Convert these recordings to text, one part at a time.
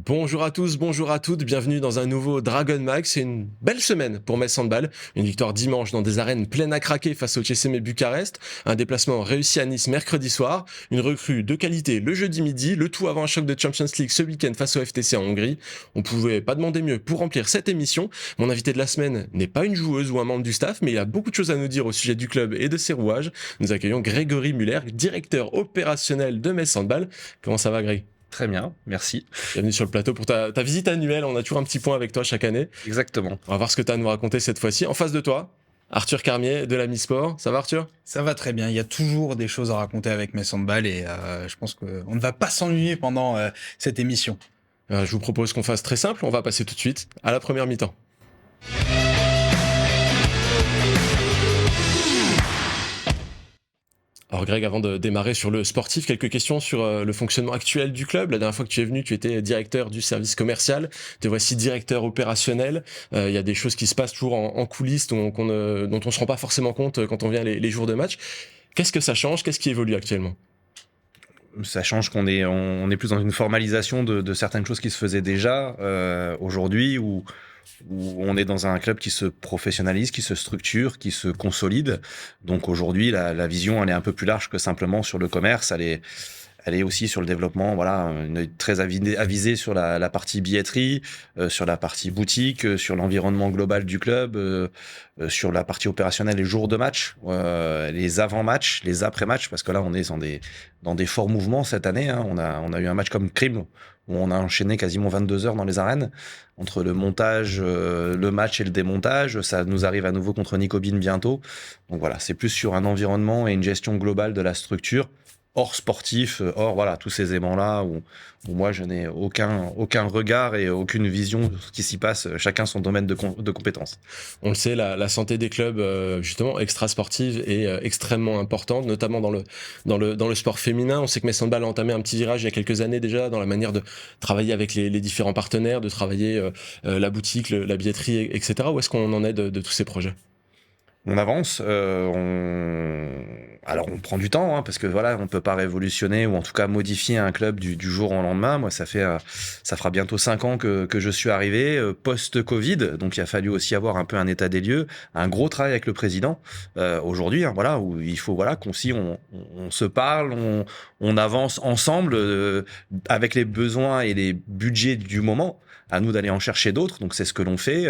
Bonjour à tous, bonjour à toutes, bienvenue dans un nouveau Dragon Mag. C'est une belle semaine pour Metz Handball. Une victoire dimanche dans des arènes pleines à craquer face au CSM Bucarest. Un déplacement réussi à Nice mercredi soir. Une recrue de qualité le jeudi midi. Le tout avant un choc de Champions League ce week-end face au FTC en Hongrie. On pouvait pas demander mieux pour remplir cette émission. Mon invité de la semaine n'est pas une joueuse ou un membre du staff, mais il a beaucoup de choses à nous dire au sujet du club et de ses rouages. Nous accueillons Grégory Muller, directeur opérationnel de Metz Handball. Comment ça va, Greg? Très bien, merci. Bienvenue sur le plateau pour ta visite annuelle. On a toujours un petit point avec toi chaque année. Exactement. On va voir ce que tu as à nous raconter cette fois-ci. En face de toi, Arthur Carmier de la Mi-Sport. Ça va, Arthur? Ça va très bien. Il y a toujours des choses à raconter avec Metz Handball et je pense qu'on ne va pas s'ennuyer pendant cette émission. Je vous propose qu'on fasse très simple. On va passer tout de suite à la première mi-temps. Alors Greg, avant de démarrer sur le sportif, quelques questions sur le fonctionnement actuel du club. La dernière fois que tu es venu, tu étais directeur du service commercial. Te voici directeur opérationnel. Il y a des choses qui se passent toujours en coulisses dont on ne se rend pas forcément compte quand on vient les jours de match. Qu'est-ce que ça change? Qu'est-ce qui évolue actuellement? Ça change qu'on est, on est plus dans une formalisation de certaines choses qui se faisaient déjà aujourd'hui, où on est dans un club qui se professionnalise, qui se structure, qui se consolide. Donc aujourd'hui, la vision, elle est un peu plus large que simplement sur le commerce. Elle est aussi sur le développement, voilà, très avisée sur la partie billetterie, sur la partie boutique, sur l'environnement global du club, sur la partie opérationnelle, les jours de match, les avant-matchs, les après-matchs, parce que là, on est dans des forts mouvements cette année. Hein. On a eu un match comme Crime, où on a enchaîné quasiment 22 heures dans les arènes, entre le montage, le match et le démontage. Ça nous arrive à nouveau contre Nicobine bientôt. Donc voilà, c'est plus sur un environnement et une gestion globale de la structure, hors sportif, hors voilà, tous ces aimants-là où moi je n'ai aucun regard et aucune vision de ce qui s'y passe, chacun son domaine de compétences. On le sait, la santé des clubs justement extra-sportive est extrêmement importante, notamment dans le sport féminin. On sait que Metz Handball a entamé un petit virage il y a quelques années déjà dans la manière de travailler avec les différents partenaires, de travailler la boutique, la billetterie, etc. Où est-ce qu'on en est de tous ces projets? On avance, alors on prend du temps, hein, parce que voilà, on peut pas révolutionner ou en tout cas modifier un club du jour au lendemain. Moi, ça fera bientôt 5 ans que je suis arrivé, post-Covid, donc il a fallu aussi avoir un peu un état des lieux, un gros travail avec le président. Aujourd'hui, hein, voilà, où il faut voilà qu'on on se parle, on avance ensemble avec les besoins et les budgets du moment. À nous d'aller en chercher d'autres, donc c'est ce que l'on fait.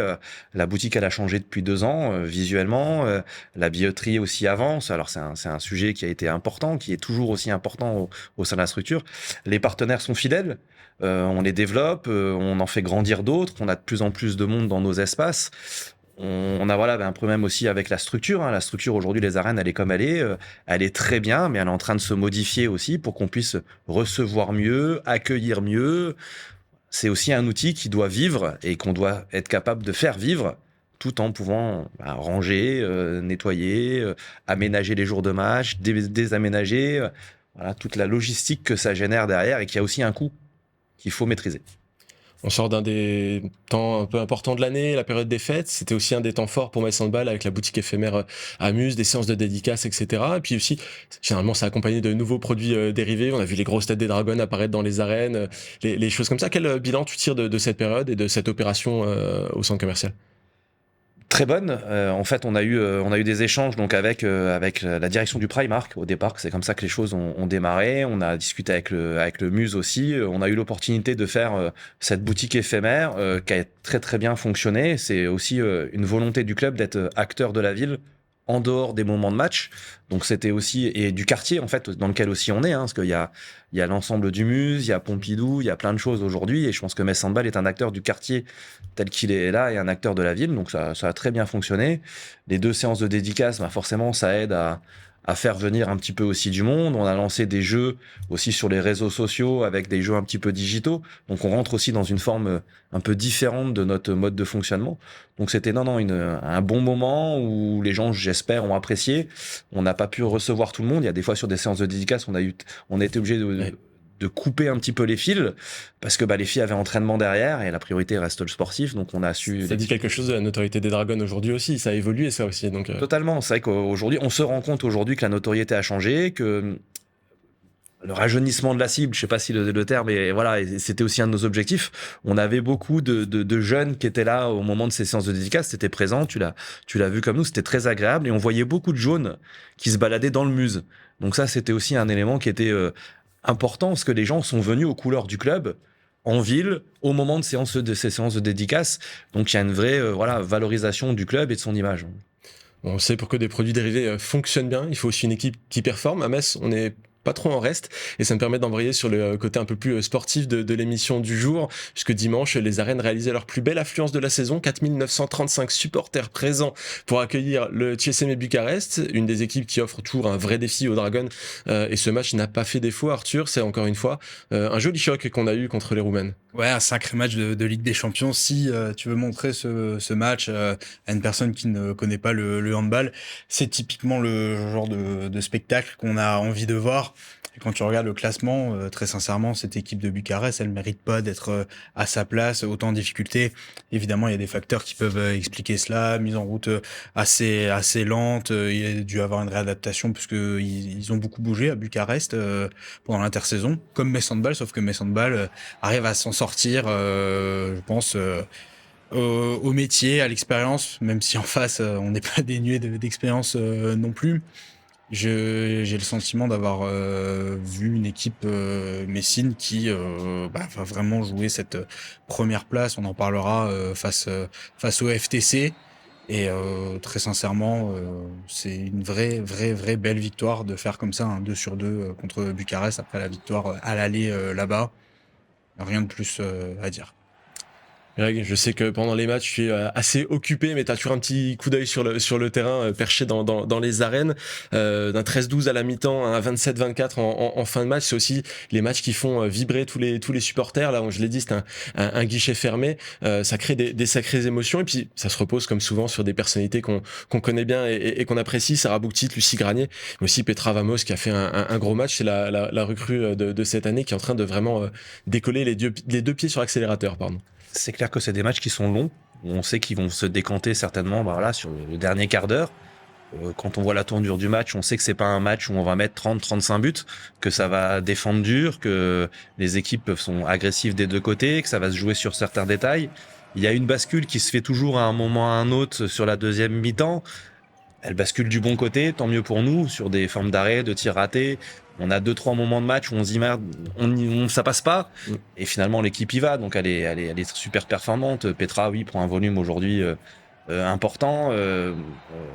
La boutique, elle a changé depuis 2 ans, visuellement. La billetterie aussi avance. Alors c'est un sujet qui a été important, qui est toujours aussi important au sein de la structure. Les partenaires sont fidèles. On les développe, on en fait grandir d'autres. On a de plus en plus de monde dans nos espaces. On a voilà un problème aussi avec la structure. Hein. La structure aujourd'hui, les arènes, elle est comme elle est très bien, mais elle est en train de se modifier aussi pour qu'on puisse recevoir mieux, accueillir mieux. C'est aussi un outil qui doit vivre et qu'on doit être capable de faire vivre tout en pouvant ranger, nettoyer, aménager les jours de match, désaménager, voilà, toute la logistique que ça génère derrière et qui a aussi un coût qu'il faut maîtriser. On sort d'un des temps un peu importants de l'année, la période des fêtes. C'était aussi un des temps forts pour Metz Handball avec la boutique éphémère Amuse, des séances de dédicaces, etc. Et puis aussi, généralement, ça accompagné de nouveaux produits dérivés. On a vu les grosses têtes des Dragons apparaître dans les arènes, les choses comme ça. Quel bilan tu tires de cette période et de cette opération au centre commercial? Très bonne. En fait, on a eu des échanges donc avec la direction du Primark au départ. C'est comme ça que les choses ont démarré. On a discuté avec le Muse aussi. On a eu l'opportunité de faire cette boutique éphémère qui a très très bien fonctionné. C'est aussi une volonté du club d'être acteur de la ville en dehors des moments de match. Donc c'était aussi, et du quartier en fait dans lequel aussi on est, hein, parce qu'il y a l'ensemble du Muse, il y a Pompidou, il y a plein de choses aujourd'hui, et je pense que Metz Handball est un acteur du quartier tel qu'il est là et un acteur de la ville. Donc ça a très bien fonctionné. Les 2 séances de dédicace, bah forcément ça aide à faire venir un petit peu aussi du monde. On a lancé des jeux aussi sur les réseaux sociaux avec des jeux un petit peu digitaux. Donc on rentre aussi dans une forme un peu différente de notre mode de fonctionnement. Donc c'était un bon moment où les gens, j'espère, ont apprécié. On n'a pas pu recevoir tout le monde. Il y a des fois sur des séances de dédicace, on a été obligé de couper un petit peu les fils parce que les filles avaient entraînement derrière et la priorité reste le sportif, donc on a su... Ça dit quelque chose de la notoriété des Dragons aujourd'hui aussi, ça a évolué ça aussi. Donc Totalement, c'est vrai qu'aujourd'hui, on se rend compte aujourd'hui que la notoriété a changé, que le rajeunissement de la cible, je sais pas si le terme est, voilà, et c'était aussi un de nos objectifs. On avait beaucoup de jeunes qui étaient là au moment de ces séances de dédicace, c'était présent, tu l'as vu comme nous, c'était très agréable et on voyait beaucoup de jaunes qui se baladaient dans le Muse. Donc ça, c'était aussi un élément qui était important parce que les gens sont venus aux couleurs du club en ville au moment de ces séances de dédicace. Donc il y a une vraie voilà, valorisation du club et de son image. On sait pour que des produits dérivés fonctionnent bien, il faut aussi une équipe qui performe. À Metz, on est pas trop en reste et ça me permet d'embrayer sur le côté un peu plus sportif de l'émission du jour, puisque dimanche les arènes réalisaient leur plus belle affluence de la saison, 4935 supporters présents pour accueillir le CSM Bucarest, une des équipes qui offre toujours un vrai défi aux Dragons, et ce match n'a pas fait défaut. Arthur, c'est encore une fois un joli choc qu'on a eu contre les Roumaines. Ouais, un sacré match de Ligue des Champions. Si tu veux montrer ce match à une personne qui ne connaît pas le handball, c'est typiquement le genre de spectacle qu'on a envie de voir. Et quand tu regardes le classement, très sincèrement, cette équipe de Bucarest, elle mérite pas d'être à sa place, autant en difficulté. Évidemment, il y a des facteurs qui peuvent expliquer cela, mise en route assez lente. Il y a dû avoir une réadaptation puisque ils ont beaucoup bougé à Bucarest pendant l'intersaison, comme Metz Handball, sauf que Metz Handball arrive à s'en sortir, je pense, au métier, à l'expérience, même si en face, on n'est pas dénué d'expérience non plus. J'ai le sentiment d'avoir vu une équipe messine qui va vraiment jouer cette première place. On en parlera face au FTC. Et très sincèrement, c'est une vraie belle victoire de faire comme ça un 2-2 contre Bucarest après la victoire à l'aller là-bas. Rien de plus à dire. Greg, je sais que pendant les matchs, tu es assez occupé, mais tu as toujours un petit coup d'œil sur le terrain, perché dans les arènes. D'un 13-12 à la mi-temps, un 27-24 en fin de match, c'est aussi les matchs qui font vibrer tous les supporters. Là, je l'ai dit, c'est un guichet fermé. Ça crée des sacrées émotions, et puis ça se repose comme souvent sur des personnalités qu'on connaît bien et qu'on apprécie. Sarah Bouktit, Lucie Granier, mais aussi Petra Vamos qui a fait un gros match. C'est la recrue de cette année qui est en train de vraiment décoller les deux pieds sur l'accélérateur, pardon. C'est clair que c'est des matchs qui sont longs. On sait qu'ils vont se décanter certainement sur le dernier quart d'heure. Quand on voit la tournure du match, on sait que c'est pas un match où on va mettre 30-35 buts, que ça va défendre dur, que les équipes sont agressives des deux côtés, que ça va se jouer sur certains détails. Il y a une bascule qui se fait toujours à un moment ou à un autre sur la deuxième mi-temps. Elle bascule du bon côté, tant mieux pour nous, sur des formes d'arrêt, de tirs ratés. On a 2-3 moments de match où on se dit merde, ça passe pas. Et finalement, l'équipe y va. Donc, elle est super performante. Petra, oui, prend un volume aujourd'hui important.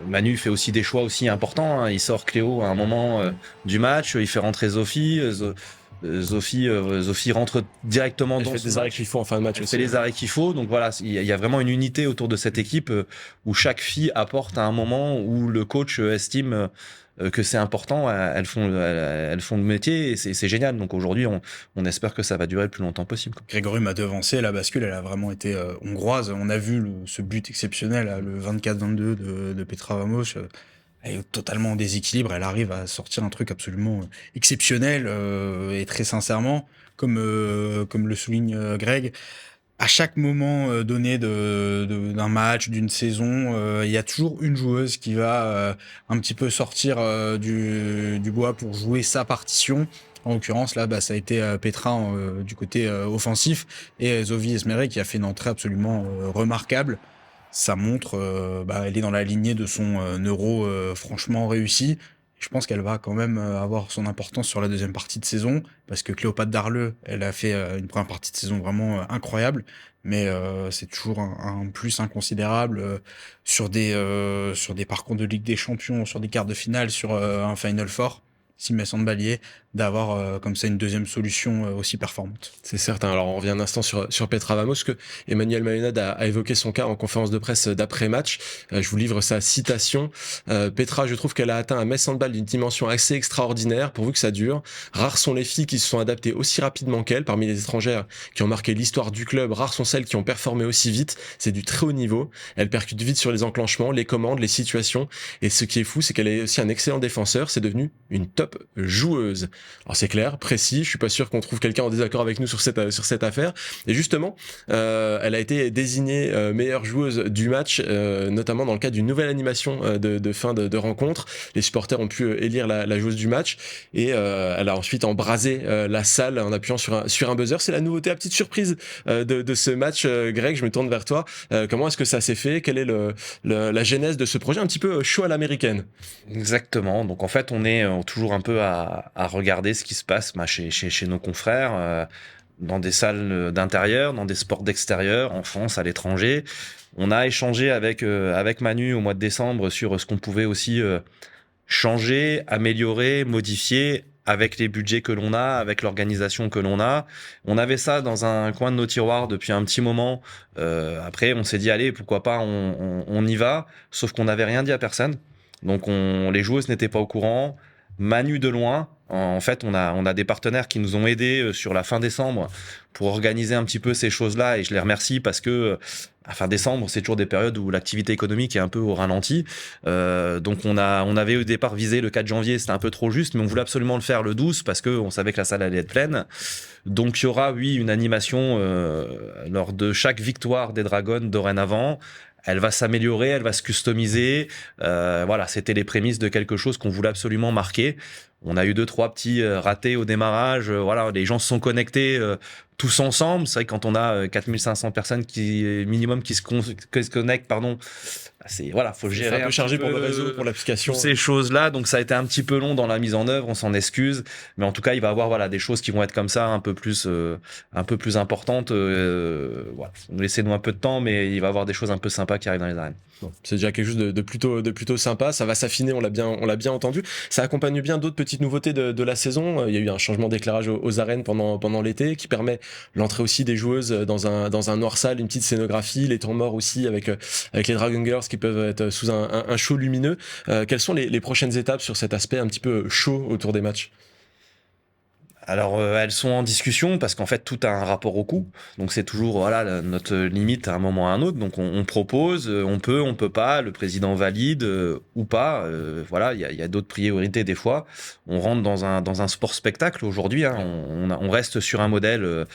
Manu fait aussi des choix aussi importants. Il sort Cléo à un moment du match. Il fait rentrer Sophie. Sophie rentre directement dans les arrêts qu'il faut en fin de match. Elle fait les arrêts qu'il faut. Donc voilà, il y a vraiment une unité autour de cette équipe où chaque fille apporte à un moment où le coach estime que c'est important. Elles font le métier et c'est génial. Donc aujourd'hui, on espère que ça va durer le plus longtemps possible. Grégory m'a devancé. La bascule, elle a vraiment été hongroise. On a vu ce but exceptionnel, là, le 24-22 de Petra Vamos. Elle est totalement en déséquilibre, elle arrive à sortir un truc absolument exceptionnel et très sincèrement, comme le souligne Greg, à chaque moment donné d'un match, d'une saison, il y a toujours une joueuse qui va un petit peu sortir du bois pour jouer sa partition. En l'occurrence, là, ça a été Petra du côté offensif et Zovi Esmeré qui a fait une entrée absolument remarquable. Ça montre, elle est dans la lignée de son euro franchement réussi. Je pense qu'elle va quand même avoir son importance sur la deuxième partie de saison, parce que Cléopâtre Darleux, elle a fait une première partie de saison vraiment incroyable, mais c'est toujours un plus inconsidérable sur des parcours de Ligue des Champions, sur des quarts de finale, sur un Final Four. Si Metz Handball d'avoir comme ça une deuxième solution aussi performante. C'est certain. Alors on revient un instant sur Petra Vamos, que Emmanuel Mayonnaud a évoqué son cas en conférence de presse d'après-match. Je vous livre sa citation. Petra, je trouve qu'elle a atteint un Metz Handball d'une dimension assez extraordinaire, pourvu que ça dure. Rares sont les filles qui se sont adaptées aussi rapidement qu'elle. Parmi les étrangères qui ont marqué l'histoire du club, rares sont celles qui ont performé aussi vite. C'est du très haut niveau. Elle percute vite sur les enclenchements, les commandes, les situations. Et ce qui est fou, c'est qu'elle est aussi un excellent défenseur. C'est devenu une top top joueuse. Alors c'est clair, précis, je suis pas sûr qu'on trouve quelqu'un en désaccord avec nous sur cette affaire. Et justement, elle a été désignée meilleure joueuse du match, notamment dans le cadre d'une nouvelle animation de fin de rencontre. Les supporters ont pu élire la joueuse du match et elle a ensuite embrasé la salle en appuyant sur un buzzer. C'est la nouveauté, la petite surprise de ce match. Greg, je me tourne vers toi. Comment est-ce que ça s'est fait? Quelle est la genèse de ce projet un petit peu chaud à l'américaine? Exactement. Donc en fait, on est toujours un peu à regarder ce qui se passe chez nos confrères, dans des salles d'intérieur, dans des sports d'extérieur, en France, à l'étranger. On a échangé avec Manu au mois de décembre sur ce qu'on pouvait aussi changer, améliorer, modifier avec les budgets que l'on a, avec l'organisation que l'on a. On avait ça dans un coin de nos tiroirs depuis un petit moment. Après, on s'est dit, allez, pourquoi pas, on y va. Sauf qu'on n'avait rien dit à personne. Donc, les joueuses n'étaient pas au courant. Manu de loin. En fait, on a des partenaires qui nous ont aidés sur la fin décembre pour organiser un petit peu ces choses-là, et je les remercie parce que à fin décembre, c'est toujours des périodes où l'activité économique est un peu au ralenti. Donc on avait au départ visé le 4 janvier, c'était un peu trop juste, mais on voulait absolument le faire le 12 parce que on savait que la salle allait être pleine. Donc il y aura, oui, une animation lors de chaque victoire des Dragons dorénavant. Elle va s'améliorer, elle va se customiser. Voilà, c'était les prémices de quelque chose qu'on voulait absolument marquer. On a eu 2-3 petits ratés au démarrage. Voilà, les gens se sont connectés tous ensemble. C'est vrai que quand on a 4500 personnes minimum qui se connectent, pardon, voilà, faut gérer. C'est un peu chargé pour le réseau, pour l'application. Ces choses-là, donc ça a été un petit peu long dans la mise en œuvre. On s'en excuse, mais en tout cas, il va y avoir des choses qui vont être comme ça, un peu plus importantes. Voilà, laissez-nous un peu de temps, mais il va y avoir des choses un peu sympas qui arrivent dans les arènes. Bon, c'est déjà quelque chose de plutôt sympa. Ça va s'affiner, on l'a bien entendu. Ça accompagne bien d'autres petites nouveautés de la saison. Il y a eu un changement d'éclairage aux arènes pendant l'été qui permet l'entrée aussi des joueuses dans un noir salle, une petite scénographie, les temps morts aussi avec les Dragon Girls qui peuvent être sous un show lumineux. Quelles sont les prochaines étapes sur cet aspect un petit peu chaud autour des matchs? Alors elles sont en discussion parce qu'en fait tout a un rapport au coût, donc c'est toujours voilà notre limite à un moment ou à un autre. Donc on propose, on peut pas, le président valide ou pas. Voilà, il y a d'autres priorités des fois. On rentre dans un sport spectacle aujourd'hui. Hein, on reste sur un modèle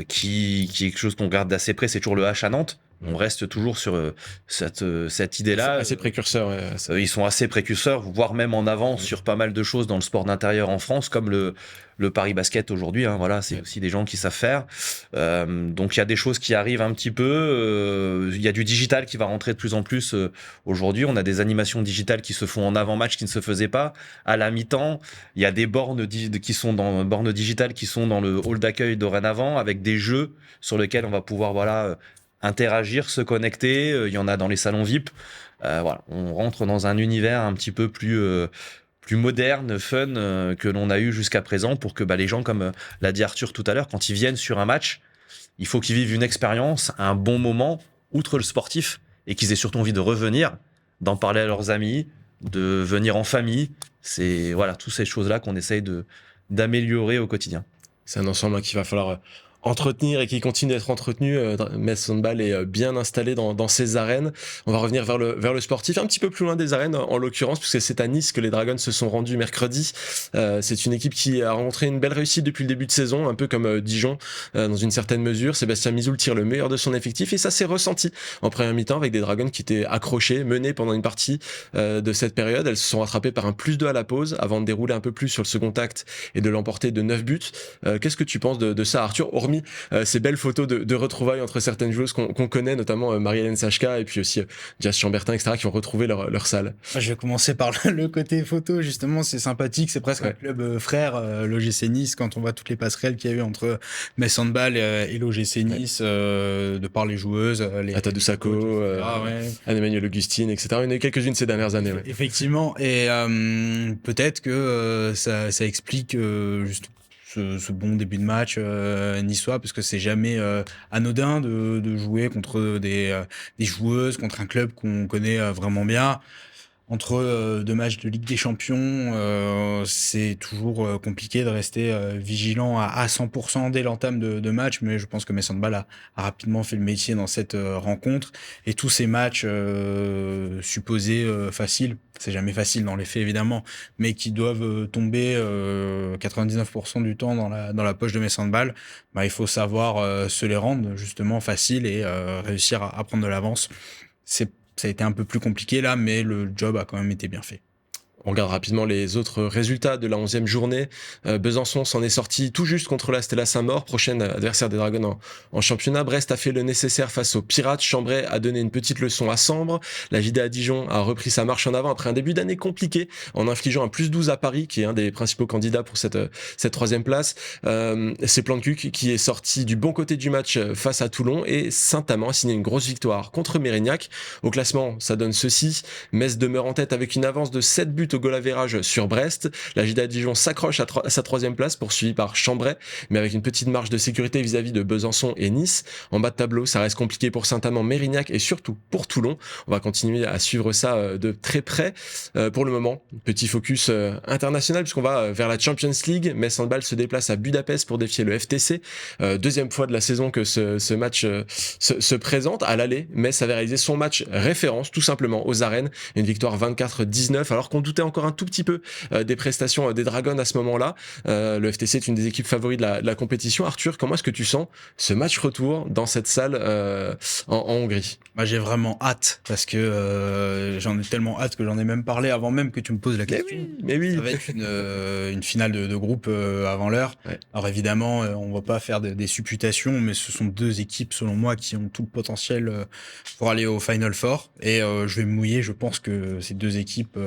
qui est quelque chose qu'on regarde d'assez près. C'est toujours le H à Nantes. On reste toujours sur cette idée-là. Assez précurseur. Ouais, ils sont assez précurseurs, voire même en avance sur pas mal de choses dans le sport d'intérieur en France, comme le Paris Basket aujourd'hui. Hein, voilà, c'est aussi des gens qui savent faire. Donc il y a des choses qui arrivent un petit peu. Il y a du digital qui va rentrer de plus en plus aujourd'hui. On a des animations digitales qui se font en avant-match qui ne se faisaient pas à la mi-temps. Il y a des bornes digitales qui sont dans le hall d'accueil dorénavant avec des jeux sur lesquels on va pouvoir interagir, se connecter. Il y en a dans les salons VIP. Voilà, on rentre dans un univers un petit peu plus moderne, fun que l'on a eu jusqu'à présent pour que les gens, comme l'a dit Arthur tout à l'heure, quand ils viennent sur un match, il faut qu'ils vivent une expérience, un bon moment, outre le sportif, et qu'ils aient surtout envie de revenir, d'en parler à leurs amis, de venir en famille. C'est voilà, toutes ces choses-là qu'on essaye d'améliorer au quotidien. C'est un ensemble qu'il va falloir entretenir et qui continue d'être entretenu. Metz Handball est bien installé dans ses arènes. On va revenir vers le sportif, un petit peu plus loin des arènes en l'occurrence, puisque c'est à Nice que les Dragons se sont rendus mercredi. C'est une équipe qui a rencontré une belle réussite depuis le début de saison, un peu comme Dijon dans une certaine mesure. Sébastien Mizoul tire le meilleur de son effectif et ça s'est ressenti en première mi-temps avec des Dragons qui étaient accrochés, menés pendant une partie de cette période. Elles se sont rattrapées par un +2 à la pause avant de dérouler un peu plus sur le second acte et de l'emporter de 9 buts. Qu'est-ce que tu penses de ça, Arthur, hormis ces belles photos de retrouvailles entre certaines joueuses qu'on connaît, notamment Marie-Hélène Sachka et puis aussi Jazz Chambertin, etc., qui ont retrouvé leur salle? Je vais commencer par le côté photo, justement, c'est sympathique, c'est presque un club frère, l'OGC Nice, quand on voit toutes les passerelles qu'il y a eu entre Metz Handball et l'OGC Nice, de par les joueuses, Atadou Sako, Anne-Emmanuelle Augustine, etc. Il y en a eu quelques-unes ces dernières années. Ouais. Effectivement, et peut-être que ça explique juste ce bon début de match niçois, parce que c'est jamais anodin de jouer contre des joueuses, contre un club qu'on connaît vraiment bien. entre deux matchs de Ligue des Champions, c'est toujours compliqué de rester vigilant à 100% dès l'entame de match, mais je pense que Mess Handball a rapidement fait le métier dans cette rencontre. Et tous ces matchs supposés faciles, c'est jamais facile dans les faits évidemment, mais qui doivent tomber 99% du temps dans la poche de Mess Handball, bah, il faut savoir se les rendre justement faciles et réussir à prendre de l'avance. Ça a été un peu plus compliqué là, mais le job a quand même été bien fait. On regarde rapidement les autres résultats de la 11e journée. Besançon s'en est sorti tout juste contre la Stella Saint-Maur, prochaine adversaire des Dragons en championnat. Brest a fait le nécessaire face aux Pirates. Chambray a donné une petite leçon à Sambre. La JDA Dijon a repris sa marche en avant après un début d'année compliqué en infligeant un +12 à Paris, qui est un des principaux candidats pour cette troisième place. C'est Plancuc qui est sorti du bon côté du match face à Toulon, et Saint-Amand a signé une grosse victoire contre Mérignac. Au classement, ça donne ceci. Metz demeure en tête avec une avance de 7 buts au goal average sur Brest. La JDA Dijon s'accroche à sa troisième place, poursuivie par Chambray, mais avec une petite marge de sécurité vis-à-vis de Besançon et Nice. En bas de tableau, ça reste compliqué pour Saint-Amand, Mérignac et surtout pour Toulon. On va continuer à suivre ça de très près. Pour le moment, petit focus international, puisqu'on va vers la Champions League. Metz Handball se déplace à Budapest pour défier le FTC. Deuxième fois de la saison que ce match se présente. À l'aller, Metz avait réalisé son match référence, tout simplement, aux arènes. Une victoire 24-19, alors qu'on doutait encore un tout petit peu des prestations des Dragons à ce moment-là. Le FTC est une des équipes favoris de la compétition. Arthur, comment est-ce que tu sens ce match retour dans cette salle en Hongrie? Moi, j'ai vraiment hâte, parce que j'en ai tellement hâte que j'en ai même parlé avant même que tu me poses la question. Mais oui. Ça va être une finale de groupe avant l'heure. Ouais. Alors évidemment, on va pas faire des supputations, mais ce sont deux équipes, selon moi, qui ont tout le potentiel pour aller au Final Four. Et je vais me mouiller, je pense que ces deux équipes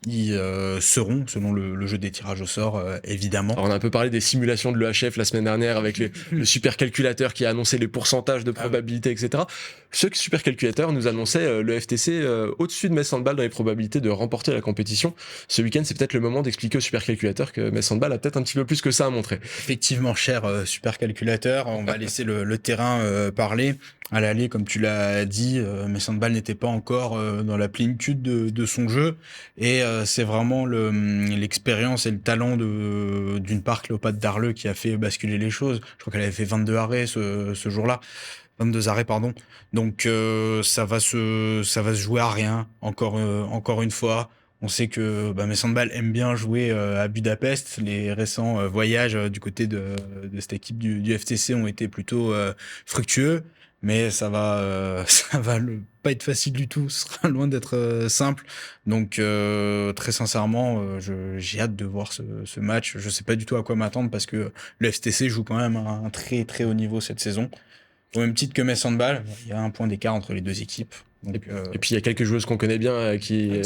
y seront, selon le jeu des tirages au sort, évidemment. Alors on a un peu parlé des simulations de l'EHF la semaine dernière avec le supercalculateur qui a annoncé les pourcentages de probabilité, etc. Ce supercalculateur nous annonçait le FTC au-dessus de Metz Handball dans les probabilités de remporter la compétition. Ce week-end, c'est peut-être le moment d'expliquer au supercalculateur que Metz Handball a peut-être un petit peu plus que ça à montrer. Effectivement, cher supercalculateur, on va laisser le terrain parler. À l'aller, comme tu l'as dit, Metz Handball n'était pas encore dans la plénitude de son jeu, et c'est vraiment l'expérience et le talent d'une part Cléopâtre Darleux qui a fait basculer les choses. Je crois qu'elle avait fait 22 arrêts ce jour-là. 22 arrêts, pardon. Donc ça va se jouer à rien, encore une fois. On sait que Metz Handball aime bien jouer à Budapest. Les récents voyages du côté de cette équipe du FTC ont été plutôt fructueux. Mais ça va pas être facile du tout. Ce sera loin d'être simple. Donc très sincèrement, j'ai hâte de voir ce match. Je sais pas du tout à quoi m'attendre, parce que le FTC joue quand même à un très très haut niveau cette saison. Au même titre que Metz Handball, il y a un point d'écart entre les deux équipes. Donc, et puis il y a quelques joueuses qu'on connaît bien qui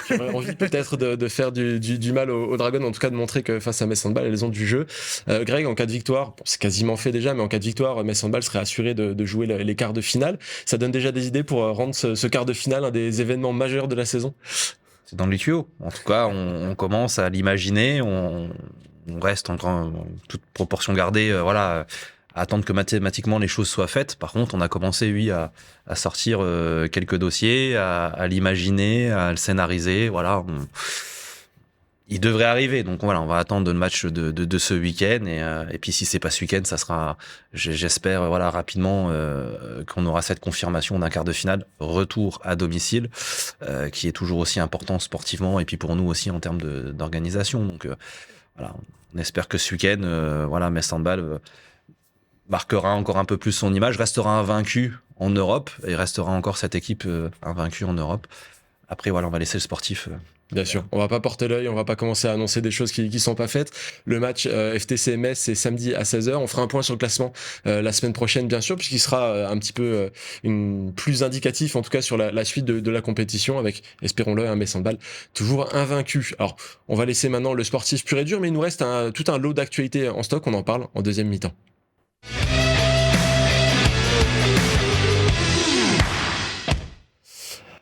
auraient envie peut-être de faire du mal aux Dragons, en tout cas de montrer que face à Metz Handball, elles ont du jeu. Greg, en cas de victoire, c'est quasiment fait déjà, mais en cas de victoire, Metz Handball serait assuré de jouer les quarts de finale. Ça donne déjà des idées pour rendre ce quart de finale un des événements majeurs de la saison? C'est dans les tuyaux. En tout cas, on commence à l'imaginer. On reste en toute proportion gardée, voilà, à attendre que mathématiquement les choses soient faites. Par contre, on a commencé, oui, à sortir quelques dossiers, à l'imaginer, à le scénariser. Voilà, il devrait arriver. Donc voilà, on va attendre le match de ce week-end, et puis si c'est pas ce week-end, ça sera, j'espère, voilà, rapidement qu'on aura cette confirmation d'un quart de finale retour à domicile, qui est toujours aussi important sportivement, et puis pour nous aussi en termes d'organisation. Donc voilà, on espère que ce week-end, voilà, Metz Handball marquera encore un peu plus son image, restera invaincu en Europe, et restera encore cette équipe invaincue en Europe. Après, voilà, on va laisser le sportif. Bien sûr, on va pas porter l'œil, on va pas commencer à annoncer des choses qui sont pas faites. Le match FTC Metz, c'est samedi à 16h. On fera un point sur le classement la semaine prochaine, bien sûr, puisqu'il sera un petit peu plus indicatif, en tout cas sur la suite de la compétition, avec, espérons-le, un Metz Handball toujours invaincu. Alors, on va laisser maintenant le sportif pur et dur, mais il nous reste tout un lot d'actualités en stock. On en parle en deuxième mi-temps.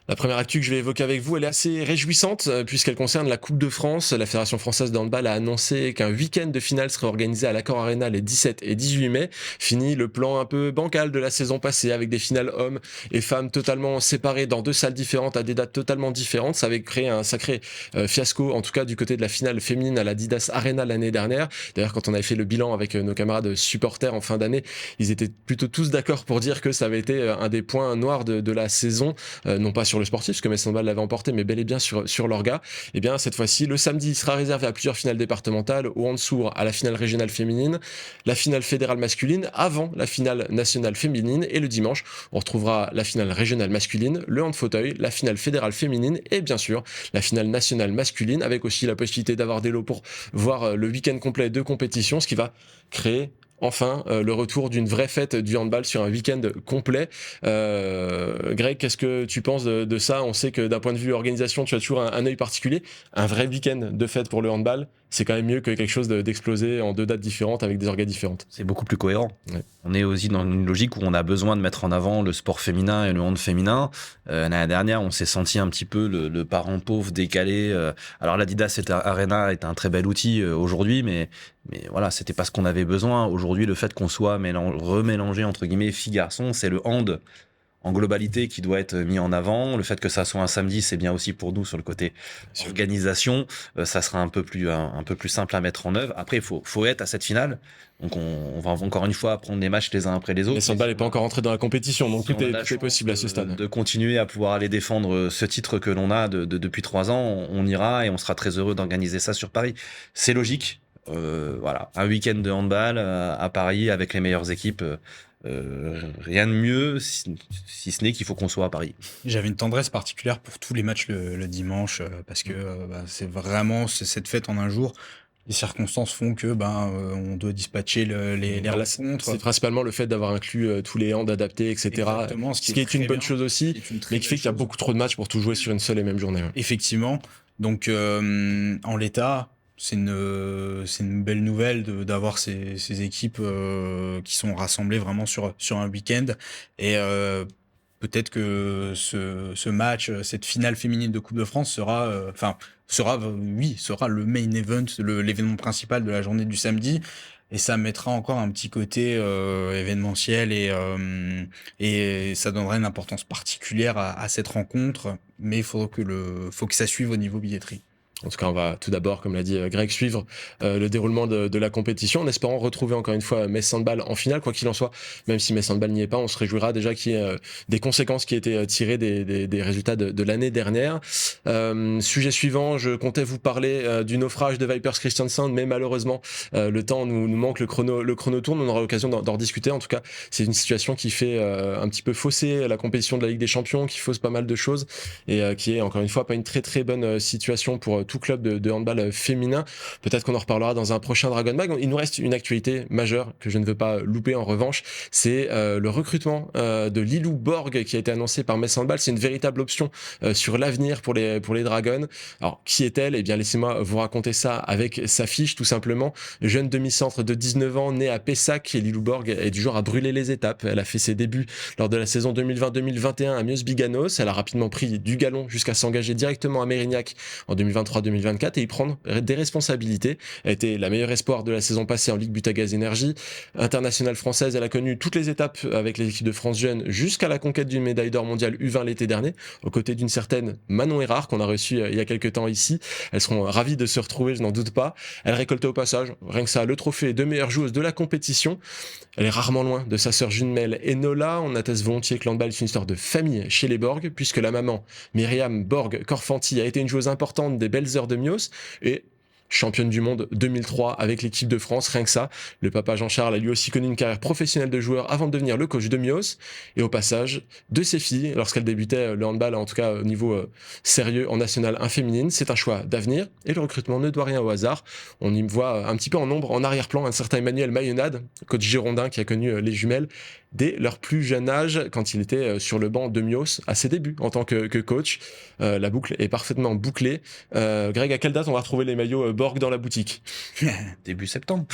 La première actu que je vais évoquer avec vous, elle est assez réjouissante puisqu'elle concerne la Coupe de France. La Fédération française de handball a annoncé qu'un week-end de finale serait organisé à l'Accor Arena les 17 et 18 mai. Fini le plan un peu bancal de la saison passée avec des finales hommes et femmes totalement séparées dans 2 salles différentes à des dates totalement différentes. Ça avait créé un sacré fiasco, en tout cas du côté de la finale féminine à l'Adidas Arena l'année dernière. D'ailleurs, quand on avait fait le bilan avec nos camarades supporters en fin d'année, ils étaient plutôt tous d'accord pour dire que ça avait été un des points noirs de la saison, non pas sur le sportif, parce que Metz Handball l'avait emporté, mais bel et bien sur l'orga. Et bien cette fois-ci, le samedi sera réservé à plusieurs finales départementales, au Handsour à la finale régionale féminine, la finale fédérale masculine avant la finale nationale féminine, et le dimanche, on retrouvera la finale régionale masculine, le hand fauteuil, la finale fédérale féminine et bien sûr la finale nationale masculine, avec aussi la possibilité d'avoir des lots pour voir le week-end complet de compétition, ce qui va créer enfin le retour d'une vraie fête du handball sur un week-end complet. Greg, qu'est-ce que tu penses de ça? On sait que d'un point de vue organisation, tu as toujours un œil particulier. Un vrai week-end de fête pour le handball, c'est quand même mieux que quelque chose d'explosé en 2 dates différentes avec des orgas différentes. C'est beaucoup plus cohérent. Ouais. On est aussi dans une logique où on a besoin de mettre en avant le sport féminin et le hand féminin. L'année dernière, on s'est senti un petit peu le parent pauvre décalé. Alors l'Adidas Arena est un très bel outil aujourd'hui, mais voilà, c'était pas ce qu'on avait besoin. Aujourd'hui, le fait qu'on soit remélangé entre guillemets filles-garçons, c'est le hand en globalité qui doit être mis en avant. Le fait que ça soit un samedi, c'est bien aussi pour nous sur le côté organisation. Ça sera un peu plus simple à mettre en œuvre. Après, il faut être à cette finale. Donc on va encore une fois prendre les matchs les uns après les autres. Mais handball n'est pas encore entré dans la compétition, donc Si tout on a est la chance possible à ce stade. de continuer à pouvoir aller défendre ce titre que l'on a depuis 3 ans, on ira et on sera très heureux d'organiser ça sur Paris. C'est logique. Voilà, un week-end de handball à Paris avec les meilleures équipes. Rien de mieux, si ce n'est qu'il faut qu'on soit à Paris. J'avais une tendresse particulière pour tous les matchs le dimanche parce que c'est vraiment cette fête en un jour. Les circonstances font que on doit dispatcher les Voilà, rencontres. c'est principalement le fait d'avoir inclus tous les hands adaptés, etc. Exactement, Ce qui est une bonne chose aussi, mais qui fait qu'il y a beaucoup trop de matchs pour tout jouer sur une seule et même journée. Ouais. Effectivement. Donc, en l'état, c'est une belle nouvelle d'avoir ces équipes qui sont rassemblées vraiment sur un week-end. Et peut-être que ce match, cette finale féminine de Coupe de France sera le main event, l'événement principal de la journée du samedi. Et ça mettra encore un petit côté événementiel et ça donnerait une importance particulière à cette rencontre. Mais il faut que ça suive au niveau billetterie. En tout cas, on va tout d'abord, comme l'a dit Greg, suivre le déroulement de la compétition en espérant retrouver encore une fois Metz Handball en finale. Quoi qu'il en soit, même si Metz Handball n'y est pas, on se réjouira déjà qu'il y ait des conséquences qui aient été tirées des résultats de l'année dernière. Sujet suivant, je comptais vous parler du naufrage de Vipers Kristiansand, mais malheureusement, le temps nous manque, le chrono tourne. On aura l'occasion d'en rediscuter. En tout cas, c'est une situation qui fait un petit peu fausser la compétition de la Ligue des Champions, qui fausse pas mal de choses et qui est encore une fois pas une très très bonne situation pour tout club de handball féminin. Peut-être qu'on en reparlera dans un prochain Dragon Mag. Il nous reste une actualité majeure que je ne veux pas louper en revanche, c'est le recrutement de Lilou Borg qui a été annoncé par Metz Handball. C'est une véritable option sur l'avenir pour les Dragons. Alors, qui est-elle? Eh bien, laissez-moi vous raconter ça avec sa fiche, tout simplement. Jeune demi-centre de 19 ans, née à Pessac, et Lilou Borg est du genre à brûler les étapes. Elle a fait ses débuts lors de la saison 2020-2021 à Meuse-Biganos. Elle a rapidement pris du galon jusqu'à s'engager directement à Mérignac en 2023-2024 et y prendre des responsabilités. Elle a été la meilleure espoir de la saison passée en Ligue Butagaz Énergie. Internationale française, elle a connu toutes les étapes avec les équipes de France Jeunes jusqu'à la conquête d'une médaille d'or mondiale U20 l'été dernier, aux côtés d'une certaine Manon Erard qu'on a reçue il y a quelques temps ici. Elles seront ravies de se retrouver, je n'en doute pas. Elle récoltait au passage, rien que ça, le trophée de meilleure joueuse de la compétition. Elle est rarement loin de sa sœur jumelle Enola. On atteste volontiers que l'handball est une histoire de famille chez les Borg, puisque la maman, Myriam Borg-Corfanti, a été une joueuse importante des belles heures de Mios et championne du monde 2003 avec l'équipe de France, rien que ça. Le papa Jean-Charles a lui aussi connu une carrière professionnelle de joueur avant de devenir le coach de Mios. Et au passage, de ses filles, lorsqu'elles débutaient le handball, en tout cas au niveau sérieux en national 1 féminine, c'est un choix d'avenir et le recrutement ne doit rien au hasard. On y voit un petit peu en ombre, en arrière-plan, un certain Emmanuel Mayonade, coach girondin qui a connu les jumelles dès leur plus jeune âge, quand il était sur le banc de Mios à ses débuts en tant que coach. La boucle est parfaitement bouclée. Greg, à quelle date on va retrouver les maillots Borg dans la boutique? Début septembre.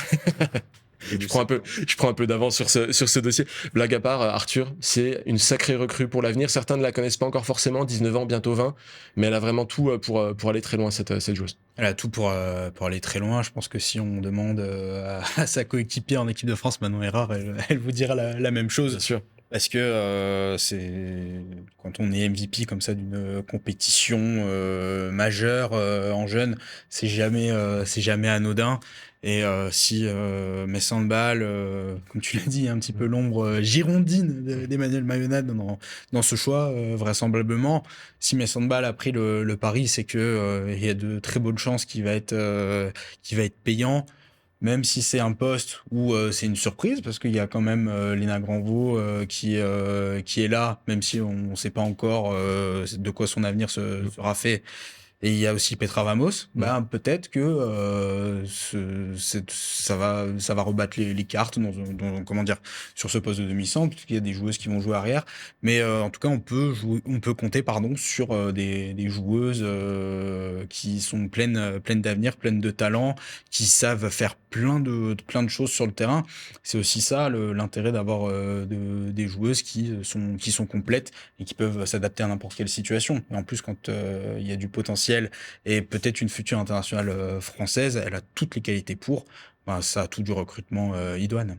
Je prends un peu d'avance sur ce dossier. Blague à part, Arthur, c'est une sacrée recrue pour l'avenir. Certains ne la connaissent pas encore forcément, 19 ans, bientôt 20, mais elle a vraiment tout pour aller très loin, cette joueuse. Elle a tout pour aller très loin. Je pense que si on demande à sa coéquipière en équipe de France, Manon Errard, elle vous dira la même chose. Bien sûr. Parce que c'est quand on est MVP comme ça d'une compétition majeure en jeune, c'est jamais anodin. Et si Metz Handball, comme tu l'as dit, un petit peu l'ombre girondine d'Emmanuel Mayonnaud dans ce choix, vraisemblablement, si Metz Handball a pris le pari, c'est que il y a de très bonnes chances qu'il va être payant. Même si c'est un poste où c'est une surprise, parce qu'il y a quand même Léna Granvaux qui est là, même si on ne sait pas encore de quoi son avenir sera fait. Et il y a aussi Petra Vamos. Peut-être que ça va rebattre les cartes comment dire, sur ce poste de demi-centre, puisqu'il y a des joueuses qui vont jouer arrière. Mais en tout cas, on peut compter sur des joueuses qui sont pleines d'avenir, pleines de talent, qui savent faire plein de choses sur le terrain. C'est aussi ça l'intérêt d'avoir des joueuses qui sont complètes et qui peuvent s'adapter à n'importe quelle situation. Et en plus, quand il y a du potentiel et peut-être une future internationale française, elle a toutes les qualités pour. Ça a tout du recrutement idoine.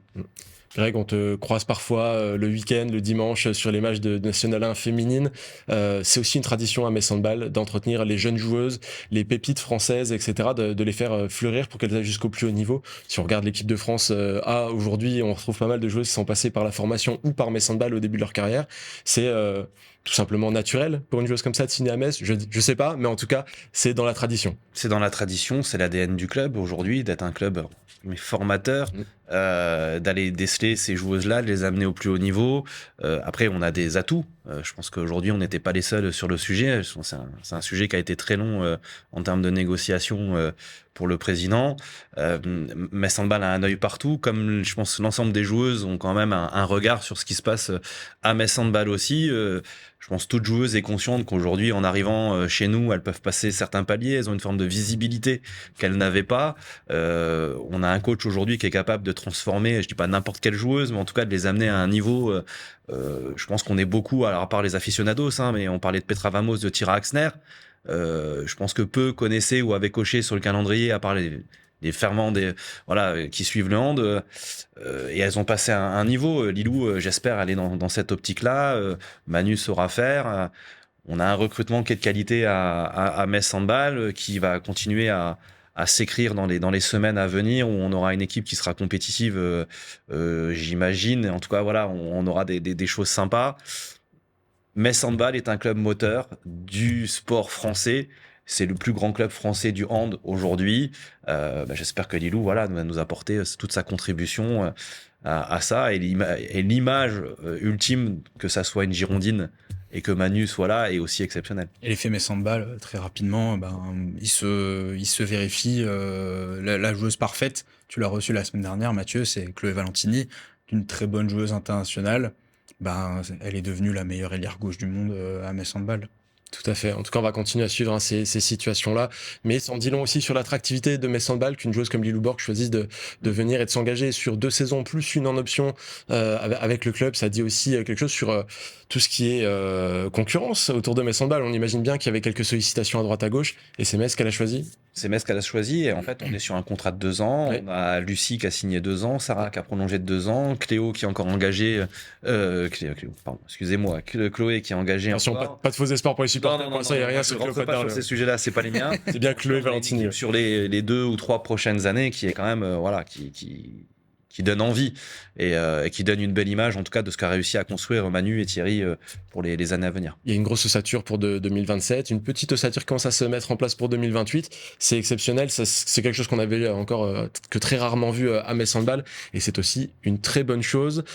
Greg, on te croise parfois le week-end, le dimanche, sur les matchs de National 1 féminine. C'est aussi une tradition à Metz Handball d'entretenir les jeunes joueuses, les pépites françaises, etc., de les faire fleurir pour qu'elles aillent jusqu'au plus haut niveau. Si on regarde l'équipe de France A aujourd'hui, on retrouve pas mal de joueuses qui sont passées par la formation ou par Metz Handball au début de leur carrière. C'est tout simplement naturel pour une joueuse comme ça de signer à Metz. Je sais pas, mais en tout cas, c'est dans la tradition. C'est dans la tradition, c'est l'ADN du club aujourd'hui, d'être un club formateur, d'aller déceler ces joueuses-là, de les amener au plus haut niveau. Après, on a des atouts. Je pense qu'aujourd'hui, on n'était pas les seuls sur le sujet. C'est un sujet qui a été très long en termes de négociation pour le président. Metz Handball a un œil partout, comme je pense l'ensemble des joueuses ont quand même un regard sur ce qui se passe à Metz Handball aussi. Je pense que toute joueuse est consciente qu'aujourd'hui, en arrivant chez nous, elles peuvent passer certains paliers, elles ont une forme de visibilité qu'elles n'avaient pas. On a un coach aujourd'hui qui est capable de transformer, je dis pas n'importe quelle joueuse, mais en tout cas de les amener à un niveau. Je pense qu'on est beaucoup, alors à part les aficionados, mais on parlait de Petra Vamos, de Tyra Axner. Je pense que peu connaissaient ou avaient coché sur le calendrier, à part les fervents qui suivent le hand, et elles ont passé un niveau. Lilou, j'espère aller dans cette optique-là. Manu saura faire. On a un recrutement qui est de qualité à Metz Handball qui va continuer à s'écrire dans les semaines à venir, où on aura une équipe qui sera compétitive, j'imagine. En tout cas, voilà, on aura des choses sympas. Metz Handball est un club moteur du sport français. C'est le plus grand club français du hand aujourd'hui. J'espère que Lilou va nous apporter toute sa contribution à ça. Et l'image ultime, que ça soit une Girondine et que Manu soit là, est aussi exceptionnelle. Et l'effet Metz Handball, très rapidement, il se vérifie. La joueuse parfaite, tu l'as reçue la semaine dernière, Mathieu, c'est Chloé Valentini, une très bonne joueuse internationale. Elle est devenue la meilleure ailière gauche du monde à Metz Handball. Tout à fait. En tout cas, on va continuer à suivre ces situations-là. Mais ça en dit long aussi sur l'attractivité de Metz Handball qu'une joueuse comme Lilou Borg choisisse de venir et de s'engager sur 2 saisons, plus une en option avec le club. Ça dit aussi quelque chose sur tout ce qui est concurrence autour de Metz Handball. On imagine bien qu'il y avait quelques sollicitations à droite à gauche. Et c'est Metz qu'elle a choisi. C'est Metz qu'elle a choisi. Et en fait, on est sur un contrat de 2 ans. Ouais. On a Lucie qui a signé 2 ans, Sarah qui a prolongé de 2 ans, Cléo qui est encore engagée. Excusez-moi. Chloé qui est engagée. Attention, pas de faux espoirs pour les supporters. Non, Pour l'instant, il n'y a rien sur Cléo. Sur ces sujets-là, c'est pas les miens. C'est bien Chloé Valentini. Sur les 2 ou 3 prochaines années, qui est quand même qui donne envie et qui donne une belle image, en tout cas, de ce qu'a réussi à construire Manu et Thierry pour les années à venir. Il y a une grosse ossature pour 2027, une petite ossature commence à se mettre en place pour 2028. C'est exceptionnel, c'est quelque chose qu'on avait encore que très rarement vu à Metz Handball, et c'est aussi une très bonne chose.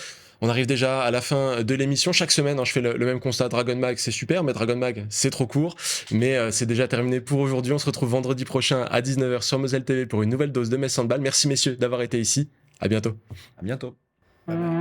On arrive déjà à la fin de l'émission. Chaque semaine, je fais le même constat. Dragon Mag, c'est super, mais Dragon Mag, c'est trop court. Mais c'est déjà terminé pour aujourd'hui. On se retrouve vendredi prochain à 19h sur Moselle TV pour une nouvelle dose de Metz Handball. Merci messieurs d'avoir été ici. À bientôt. À bientôt. Bye bye.